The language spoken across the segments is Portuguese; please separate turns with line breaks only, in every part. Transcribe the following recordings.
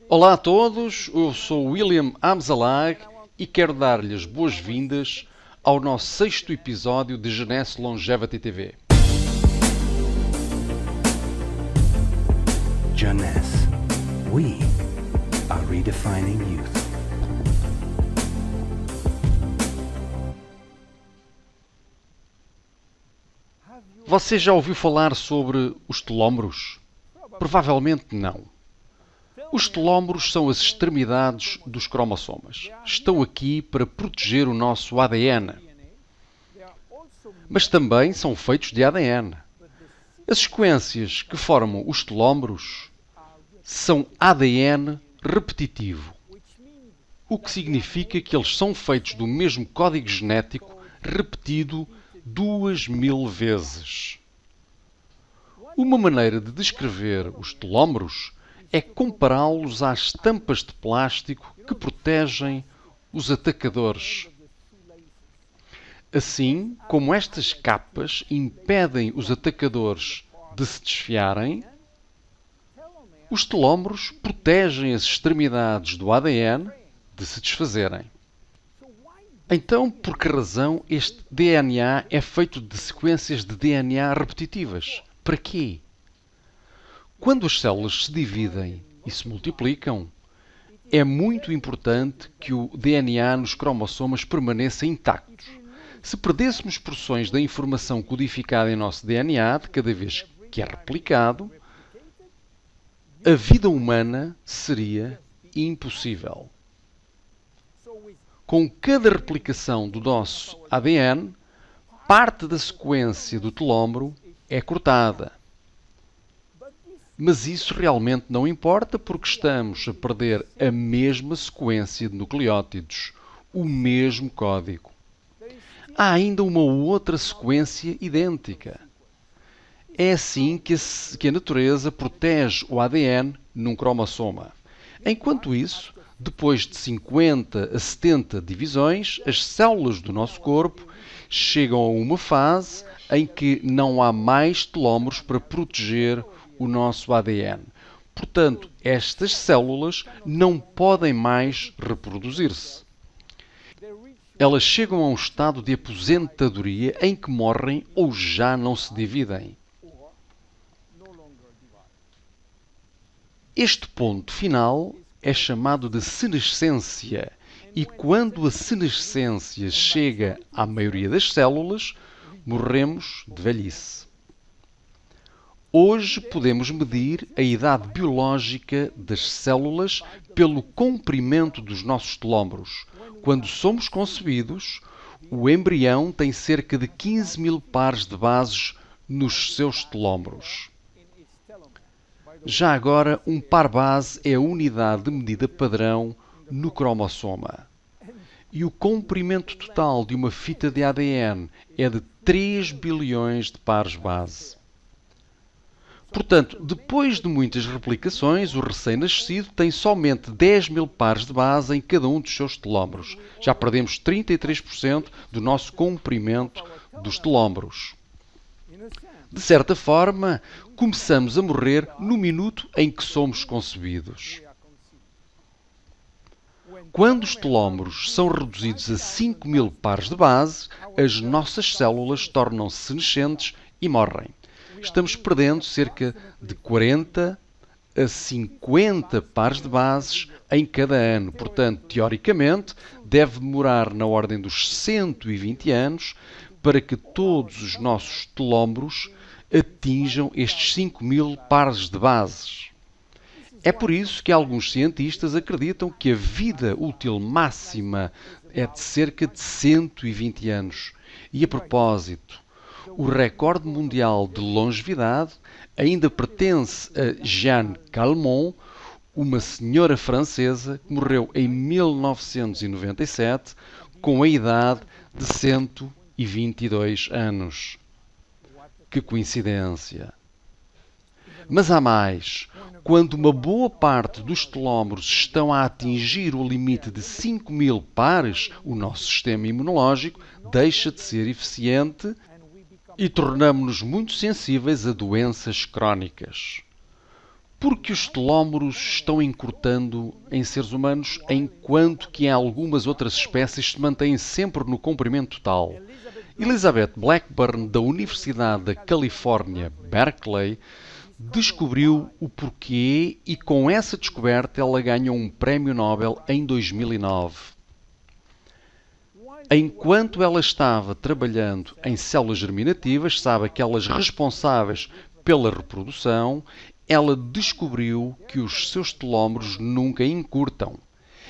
Olá a todos, eu sou William Amzalag e quero dar-lhes boas-vindas ao nosso sexto episódio de Jeunesse Longevity TV.
Jeunesse, we are redefining youth.
Você já ouviu falar sobre os telómeros? Provavelmente não. Os telómeros são as extremidades dos cromossomas. Estão aqui para proteger o nosso ADN. Mas também são feitos de ADN. As sequências que formam os telómeros são ADN repetitivo, o que significa que eles são feitos do mesmo código genético repetido 2000 vezes. Uma maneira de descrever os telómeros é compará-los às tampas de plástico que protegem os atacadores. Assim como estas capas impedem os atacadores de se desfiarem, os telómeros protegem as extremidades do ADN de se desfazerem. Então, por que razão este DNA é feito de sequências de DNA repetitivas? Para quê? Quando as células se dividem e se multiplicam, é muito importante que o DNA nos cromossomas permaneça intacto. Se perdêssemos porções da informação codificada em nosso DNA de cada vez que é replicado, a vida humana seria impossível. Com cada replicação do nosso ADN, parte da sequência do telómero é cortada. Mas isso realmente não importa porque estamos a perder a mesma sequência de nucleótidos, o mesmo código. Há ainda uma outra sequência idêntica. É assim que a natureza protege o ADN num cromossoma. Enquanto isso, depois de 50 a 70 divisões, as células do nosso corpo chegam a uma fase em que não há mais telómeros para proteger o nosso ADN. Portanto, estas células não podem mais reproduzir-se. Elas chegam a um estado de aposentadoria em que morrem ou já não se dividem. Este ponto final é chamado de senescência e quando a senescência chega à maioria das células, morremos de velhice. Hoje podemos medir a idade biológica das células pelo comprimento dos nossos telómeros. Quando somos concebidos, o embrião tem cerca de 15.000 pares de bases nos seus telómeros. Já agora, um par base é a unidade de medida padrão no cromossoma. E o comprimento total de uma fita de ADN é de 3 bilhões de pares base. Portanto, depois de muitas replicações, o recém-nascido tem somente 10.000 pares de base em cada um dos seus telómeros. Já perdemos 33% do nosso comprimento dos telómeros. De certa forma, começamos a morrer no minuto em que somos concebidos. Quando os telómeros são reduzidos a 5.000 pares de base, as nossas células tornam-se senescentes e morrem. Estamos perdendo cerca de 40 a 50 pares de bases em cada ano. Portanto, teoricamente, deve demorar na ordem dos 120 anos para que todos os nossos telómeros atinjam estes 5.000 pares de bases. É por isso que alguns cientistas acreditam que a vida útil máxima é de cerca de 120 anos. E a propósito, o recorde mundial de longevidade ainda pertence a Jeanne Calment, uma senhora francesa que morreu em 1997 com a idade de 122 anos. Que coincidência! Mas há mais. Quando uma boa parte dos telómeros estão a atingir o limite de 5.000 pares, o nosso sistema imunológico deixa de ser eficiente e tornamo-nos muito sensíveis a doenças crónicas. Porque os telómeros estão encurtando em seres humanos, enquanto que em algumas outras espécies se mantêm sempre no comprimento total. Elizabeth Blackburn, da Universidade da Califórnia, Berkeley, descobriu o porquê e com essa descoberta ela ganhou um prémio Nobel em 2009. Enquanto ela estava trabalhando em células germinativas, sabe, aquelas responsáveis pela reprodução, ela descobriu que os seus telómeros nunca encurtam.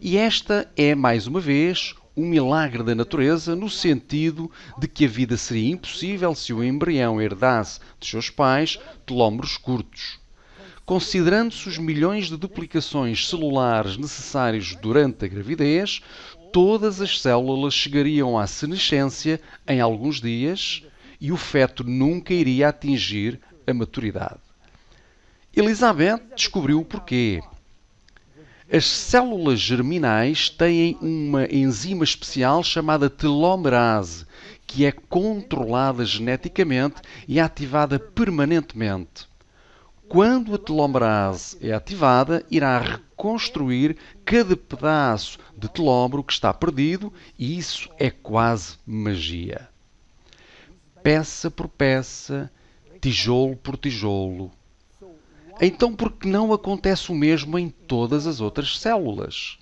E esta é, mais uma vez, um milagre da natureza, no sentido de que a vida seria impossível se o embrião herdasse de seus pais telómeros curtos. Considerando-se os milhões de duplicações celulares necessários durante a gravidez, todas as células chegariam à senescência em alguns dias e o feto nunca iria atingir a maturidade. Elizabeth descobriu o porquê. As células germinais têm uma enzima especial chamada telomerase, que é controlada geneticamente e ativada permanentemente. Quando a telomerase é ativada, irá reconstruir cada pedaço de telómero que está perdido e isso é quase magia. Peça por peça, tijolo por tijolo. Então, por que não acontece o mesmo em todas as outras células?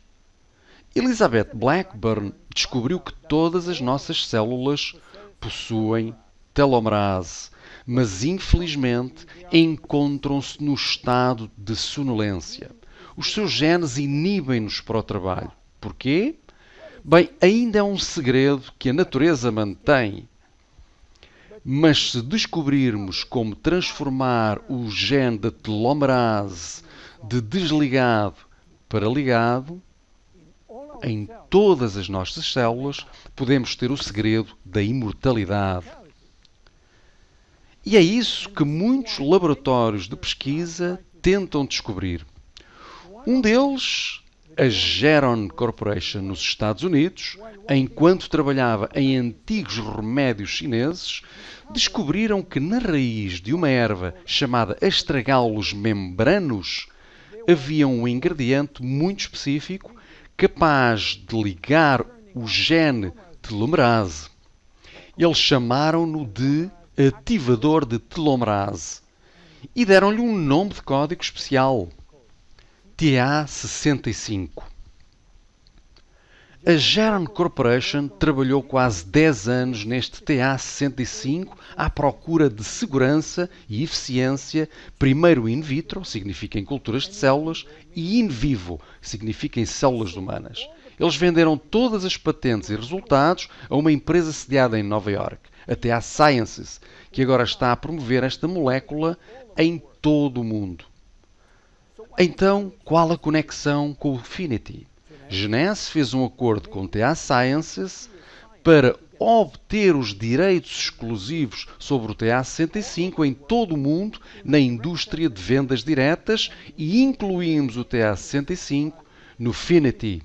Elizabeth Blackburn descobriu que todas as nossas células possuem telomerase, mas infelizmente encontram-se no estado de sonolência. Os seus genes inibem-nos para o trabalho. Porquê? Bem, ainda é um segredo que a natureza mantém. Mas se descobrirmos como transformar o gene da telomerase de desligado para ligado, em todas as nossas células, podemos ter o segredo da imortalidade. E é isso que muitos laboratórios de pesquisa tentam descobrir. Um deles, a Geron Corporation nos Estados Unidos, enquanto trabalhava em antigos remédios chineses, descobriram que na raiz de uma erva chamada Astragalus membranos havia um ingrediente muito específico capaz de ligar o gene telomerase. Eles chamaram-no de ativador de telomerase e deram-lhe um nome de código especial, TA65. A Geron Corporation trabalhou quase 10 anos neste TA65 à procura de segurança e eficiência, primeiro in vitro, significa em culturas de células, e in vivo, significa em células humanas. Eles venderam todas as patentes e resultados a uma empresa sediada em Nova York, a TA Sciences, que agora está a promover esta molécula em todo o mundo. Então, qual a conexão com o Finity? Genese fez um acordo com a TA Sciences para obter os direitos exclusivos sobre o TA65 em todo o mundo na indústria de vendas diretas e incluímos o TA65 no Finity.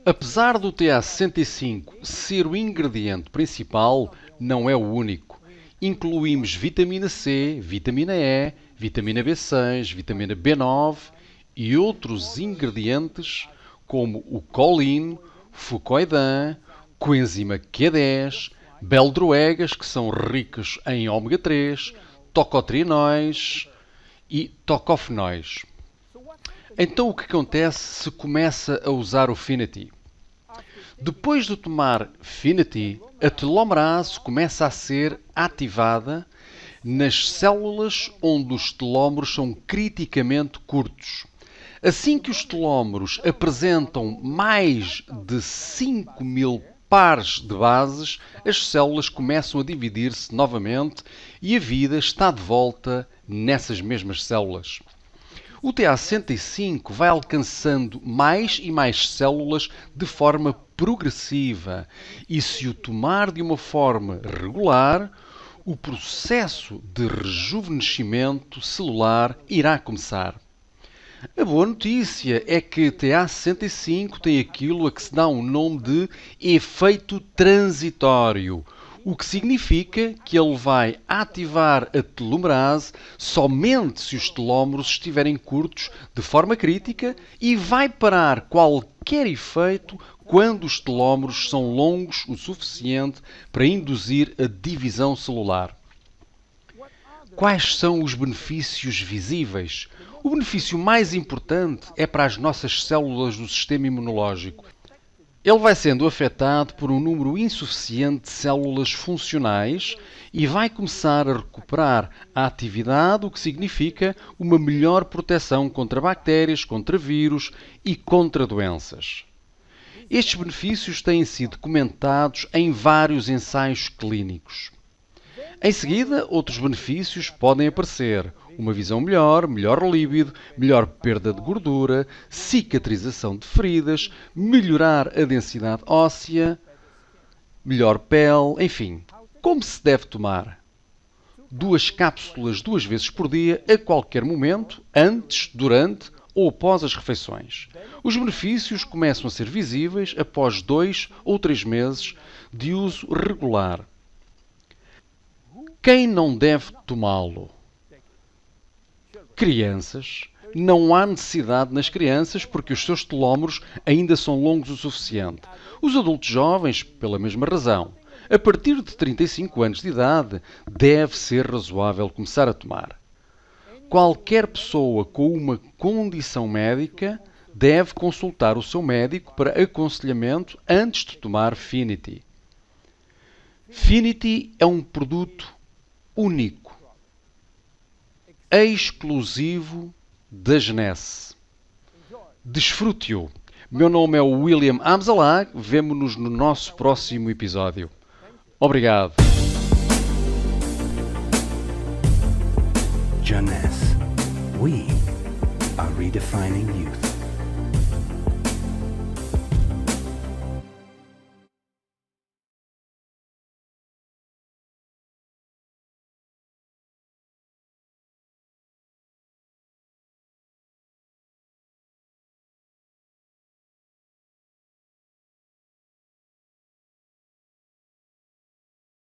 Apesar do TA65 ser o ingrediente principal, não é o único. Incluímos vitamina C, vitamina E, vitamina B6, vitamina B9 e outros ingredientes como o colin, fucoidan, coenzima Q10, beldroegas, que são ricos em ômega 3, tocotrienóis e tocofenóis. Então o que acontece se começa a usar o Finity? Depois de tomar Finity, a telomerase começa a ser ativada nas células onde os telómeros são criticamente curtos. Assim que os telómeros apresentam mais de 5.000 pares de bases, as células começam a dividir-se novamente e a vida está de volta nessas mesmas células. O TA65 vai alcançando mais e mais células de forma progressiva e, se o tomar de uma forma regular, o processo de rejuvenescimento celular irá começar. A boa notícia é que TA65 tem aquilo a que se dá um nome de efeito transitório. o que significa que ele vai ativar a telomerase somente se os telómeros estiverem curtos de forma crítica e vai parar qualquer efeito quando os telómeros são longos o suficiente para induzir a divisão celular. Quais são os benefícios visíveis? O benefício mais importante é para as nossas células do sistema imunológico. Ele vai sendo afetado por um número insuficiente de células funcionais e vai começar a recuperar a atividade, o que significa uma melhor proteção contra bactérias, contra vírus e contra doenças. Estes benefícios têm sido comentados em vários ensaios clínicos. Em seguida, outros benefícios podem aparecer. Uma visão melhor, melhor líbido, melhor perda de gordura, cicatrização de feridas, melhorar a densidade óssea, melhor pele, enfim. Como se deve tomar? 2 cápsulas 2 vezes por dia, a qualquer momento, antes, durante ou após as refeições. Os benefícios começam a ser visíveis após 2 ou 3 meses de uso regular. Quem não deve tomá-lo? Crianças. Não há necessidade nas crianças porque os seus telómeros ainda são longos o suficiente. Os adultos jovens, pela mesma razão. A partir de 35 anos de idade, deve ser razoável começar a tomar. Qualquer pessoa com uma condição médica deve consultar o seu médico para aconselhamento antes de tomar Finity. Finity é um produto único, exclusivo da Genesse. Desfrute-o. Meu nome é William Amzalag. Vemo-nos no nosso próximo episódio. Obrigado.
Jeunesse. We are redefining youth.